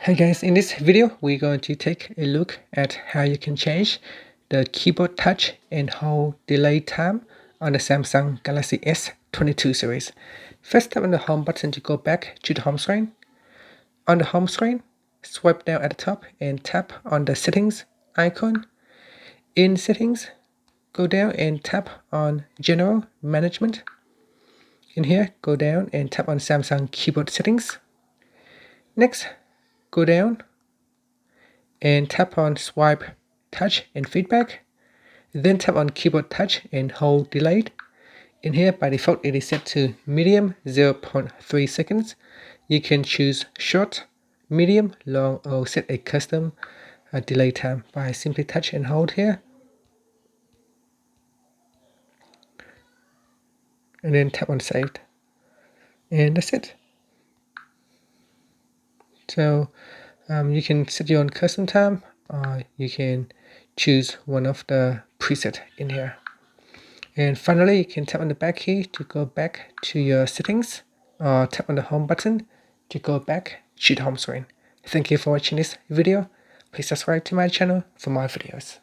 Hey guys, in this video we're going to take a look at how you can change the keyboard touch and hold delay time on the Samsung Galaxy S22 series. First, tap on the home button to go back to the home screen. On the home screen, swipe down at the top and tap on the settings icon. In settings, go down and tap on general management. In here, go down and tap on Samsung keyboard settings. Next, go down and tap on swipe touch and feedback. Then tap on keyboard touch and hold delayed. In here, by default, it is set to medium 0.3 seconds. You can choose short, medium, long, or set a custom delay time by simply touch and hold here. And then tap on saved. And that's it. So you can set your own custom time, or you can choose one of the preset in here. And finally, you can tap on the back key to go back to your settings, or tap on the home button to go back to the home screen. Thank you for watching this video. Please subscribe to my channel for more videos.